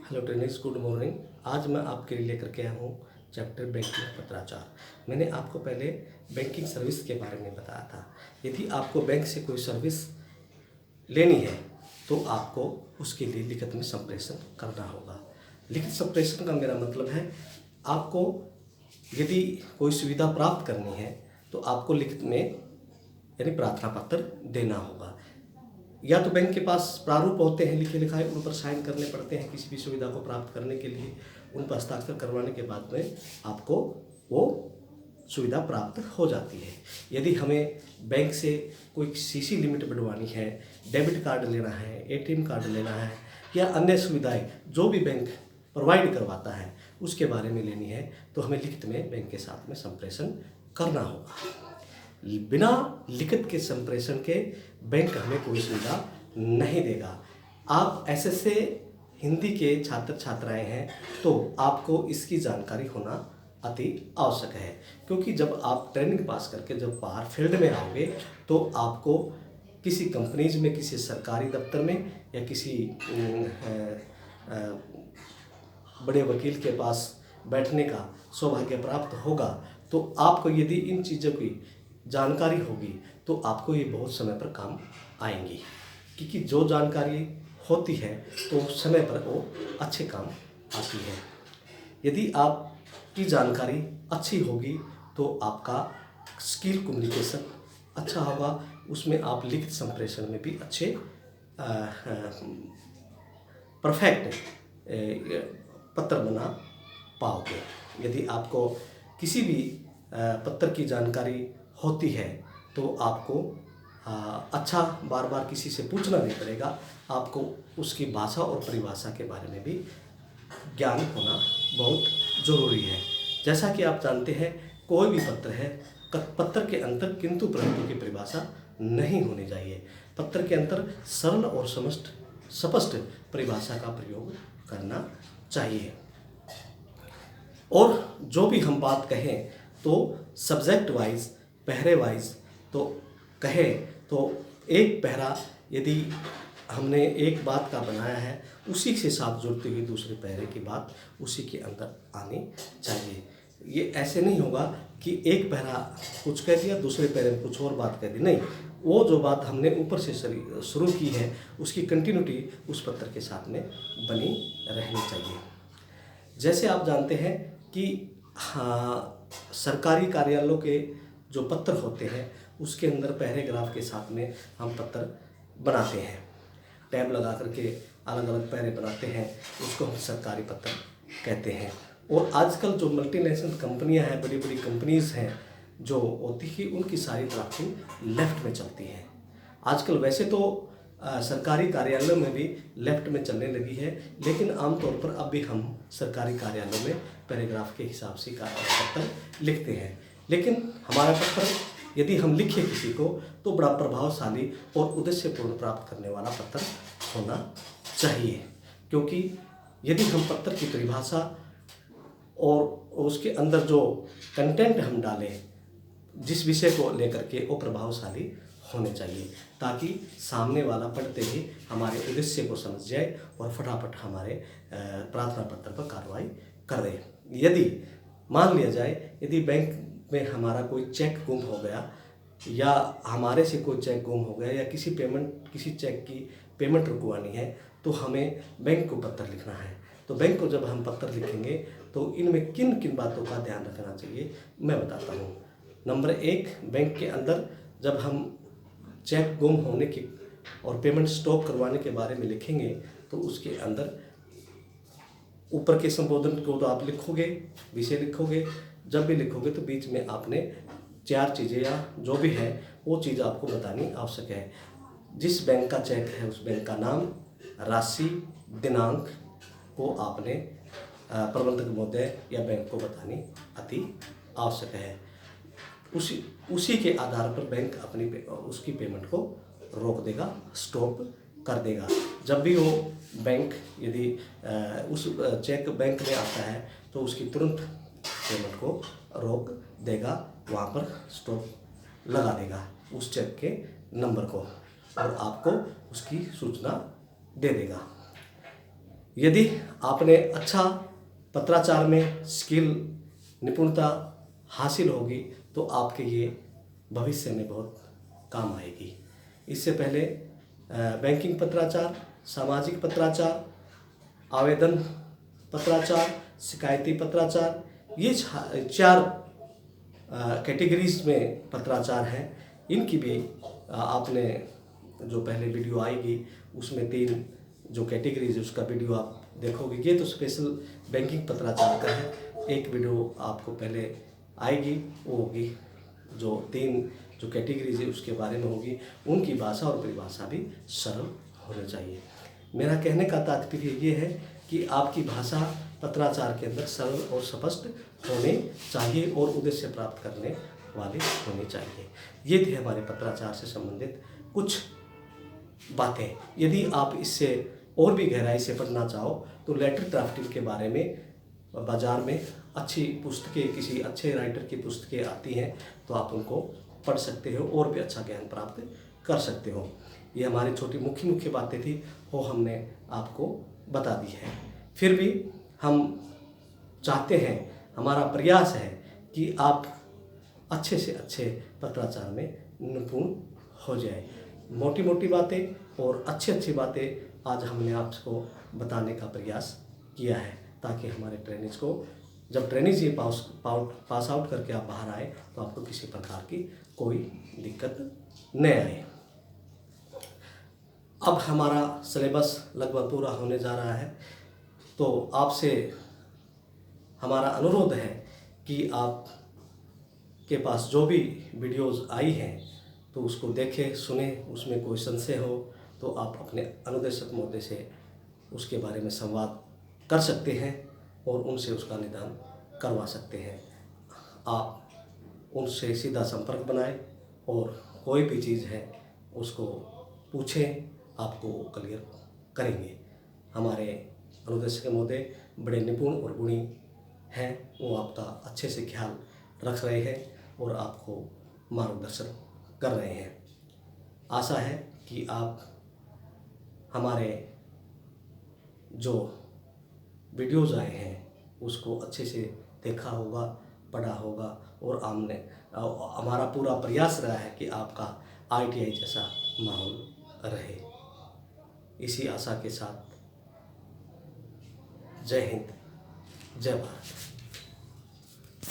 Hello trainers, good morning. आज मैं आपके लिए लेकर के आया हूँ चैप्टर बैंकिंग पत्राचार। मैंने आपको पहले बैंकिंग सर्विस के बारे में बताया था। यदि आपको बैंक से कोई सर्विस लेनी है तो आपको उसके लिए लिखित में संप्रेषण करना होगा। लिखित संप्रेषण का मेरा मतलब है, आपको यदि कोई सुविधा प्राप्त करनी है तो आपको लिखित में यानी प्रार्थना पत्र देना होगा। या तो बैंक के पास प्रारूप होते हैं लिखे लिखाए, उन पर साइन करने पड़ते हैं किसी भी सुविधा को प्राप्त करने के लिए। उन पर हस्ताक्षर करवाने के बाद में आपको वो सुविधा प्राप्त हो जाती है। यदि हमें बैंक से कोई सीसी लिमिट बढ़वानी है, डेबिट कार्ड लेना है, एटीएम कार्ड लेना है या अन्य सुविधाएं जो भी बैंक प्रोवाइड करवाता है उसके बारे में लेनी है तो हमें लिखित में बैंक के साथ में संप्रेषण करना होगा। बिना लिखित के संप्रेषण के बैंक हमें कोई सुविधा नहीं देगा। आप एसएसए हिंदी के छात्र छात्राएं हैं तो आपको इसकी जानकारी होना अति आवश्यक है, क्योंकि जब आप ट्रेनिंग पास करके जब बाहर फील्ड में आओगे तो आपको किसी कंपनीज में, किसी सरकारी दफ्तर में या किसी बड़े वकील के पास बैठने का सौभाग्य प्राप्त होगा। तो आपको यदि इन चीज़ों की जानकारी होगी तो आपको ये बहुत समय पर काम आएंगी, क्योंकि जो जानकारी होती है तो समय पर वो अच्छे काम आती है। यदि आपकी जानकारी अच्छी होगी तो आपका स्किल कम्युनिकेशन अच्छा होगा, उसमें आप लिखित संप्रेषण में भी अच्छे परफेक्ट पत्र बना पाओगे। यदि आपको किसी भी पत्र की जानकारी होती है तो आपको अच्छा बार बार किसी से पूछना नहीं पड़ेगा। आपको उसकी भाषा और परिभाषा के बारे में भी ज्ञान होना बहुत ज़रूरी है। जैसा कि आप जानते हैं, कोई भी पत्र है, पत्र के अंतर किंतु परंतु की परिभाषा नहीं होनी चाहिए। पत्र के अंतर सरल और स्पष्ट परिभाषा का प्रयोग करना चाहिए। और जो भी हम बात कहें तो सब्जेक्ट वाइज, पहरे वाइज तो कहें तो एक पहरा यदि हमने एक बात का बनाया है उसी के साथ जुड़ती हुई दूसरे पहरे की बात उसी के अंदर आनी चाहिए। ये ऐसे नहीं होगा कि एक पहरा कुछ कह दिया, दूसरे पहरे में कुछ और बात कह दी। नहीं, वो जो बात हमने ऊपर से शुरू की है उसकी कंटिन्यूटी उस पत्र के साथ में बनी रहनी चाहिए। जैसे आप जानते हैं कि सरकारी कार्यालयों के जो पत्र होते हैं उसके अंदर पैराग्राफ के साथ में हम पत्र बनाते हैं, टैब लगा करके अलग अलग पैरे बनाते हैं, उसको हम सरकारी पत्र कहते हैं। और आजकल जो मल्टीनेशनल कंपनियां हैं, बड़ी बड़ी कंपनीज हैं जो होती है, उनकी सारी ड्राफ्टिंग लेफ्ट में चलती है आजकल। वैसे तो सरकारी कार्यालयों में भी लेफ्ट में चलने लगी है, लेकिन आमतौर पर अब भी हम सरकारी कार्यालयों में पैराग्राफ के हिसाब से पत्र लिखते हैं। लेकिन हमारा पत्र यदि हम लिखें किसी को तो बड़ा प्रभावशाली और उद्देश्यपूर्ण प्राप्त करने वाला पत्र होना चाहिए, क्योंकि यदि हम पत्र की परिभाषा और उसके अंदर जो कंटेंट हम डालें, जिस विषय को लेकर के, वो प्रभावशाली होने चाहिए, ताकि सामने वाला पढ़ते ही हमारे उद्देश्य को समझ जाए और फटाफट हमारे प्रार्थना पत्र पर कार्रवाई कर दे। यदि मान लिया जाए, यदि बैंक में हमारा कोई चेक गुम हो गया या हमारे से कोई चेक गुम हो गया या किसी चेक की पेमेंट रुकवानी है तो हमें बैंक को पत्र लिखना है। तो बैंक को जब हम पत्र लिखेंगे तो इनमें किन किन बातों का ध्यान रखना चाहिए मैं बताता हूँ। नंबर 1, बैंक के अंदर जब हम चेक गुम होने की और पेमेंट स्टॉप करवाने के बारे में लिखेंगे तो उसके अंदर ऊपर के संबोधन को तो आप लिखोगे, विषय लिखोगे। जब भी लिखोगे तो बीच में आपने 4 चीज़ें या जो भी है वो चीज़ आपको बतानी आवश्यक है। जिस बैंक का चेक है उस बैंक का नाम, राशि, दिनांक को आपने प्रबंधक महोदय या बैंक को बतानी अति आवश्यक है। उसी के आधार पर बैंक उसकी पेमेंट को रोक देगा, स्टॉप कर देगा। जब भी वो बैंक यदि उस चेक बैंक में आता है तो उसकी तुरंत पेमेंट को रोक देगा, वहाँ पर स्टॉप लगा देगा उस चेक के नंबर को और आपको उसकी सूचना दे देगा। यदि आपने अच्छा पत्राचार में स्किल निपुणता हासिल होगी तो आपके ये भविष्य में बहुत काम आएगी। इससे पहले बैंकिंग पत्राचार, सामाजिक पत्राचार, आवेदन पत्राचार, शिकायती पत्राचार, ये 4 कैटेगरीज में पत्राचार हैं। इनकी भी आपने जो पहले वीडियो आएगी उसमें 3 जो कैटेगरीज है उसका वीडियो आप देखोगे। ये तो स्पेशल बैंकिंग पत्राचार का है। एक वीडियो आपको पहले आएगी, वो होगी जो 3 जो कैटेगरीज है उसके बारे में होगी। उनकी भाषा और परिभाषा भी सरल होनी चाहिए। मेरा कहने का तात्पर्य ये है कि आपकी भाषा पत्राचार के अंदर सरल और स्पष्ट होनी चाहिए और उद्देश्य प्राप्त करने वाली होनी चाहिए। ये थी हमारे पत्राचार से संबंधित कुछ बातें। यदि आप इससे और भी गहराई से पढ़ना चाहो तो लेटर ड्राफ्टिंग के बारे में बाज़ार में अच्छी पुस्तकें, किसी अच्छे राइटर की पुस्तकें आती हैं तो आप उनको पढ़ सकते हो और भी अच्छा ज्ञान प्राप्त कर सकते हो। ये हमारी छोटी मुख्य बातें थी, वो हमने आपको बता दी है। फिर भी हम चाहते हैं, हमारा प्रयास है कि आप अच्छे से अच्छे पत्राचार में निपुण हो जाए। मोटी बातें और अच्छी बातें आज हमने आपको बताने का प्रयास किया है ताकि हमारे ट्रेनिंग्स को, जब ट्रेनिंग ये पास आउट करके आप बाहर आए तो आपको किसी प्रकार की कोई दिक्कत न आए। अब हमारा सिलेबस लगभग पूरा होने जा रहा है, तो आपसे हमारा अनुरोध है कि आप के पास जो भी वीडियोस आई हैं तो उसको देखें, सुने, उसमें कोई संशय हो तो आप अपने अनुदेशक महोदय से उसके बारे में संवाद कर सकते हैं और उनसे उसका निदान करवा सकते हैं। आप उनसे सीधा संपर्क बनाएं और कोई भी चीज़ है उसको पूछें, आपको क्लियर करेंगे। हमारे अनुदेशक महोदय बड़े निपुण और गुणी हैं, वो आपका अच्छे से ख्याल रख रहे हैं और आपको मार्गदर्शन कर रहे हैं। आशा है कि आप हमारे जो वीडियोज़ आए हैं उसको अच्छे से देखा होगा, पढ़ा होगा और हमारा पूरा प्रयास रहा है कि आपका ITI जैसा माहौल रहे। इसी आशा के साथ जय हिंद, जय भारत।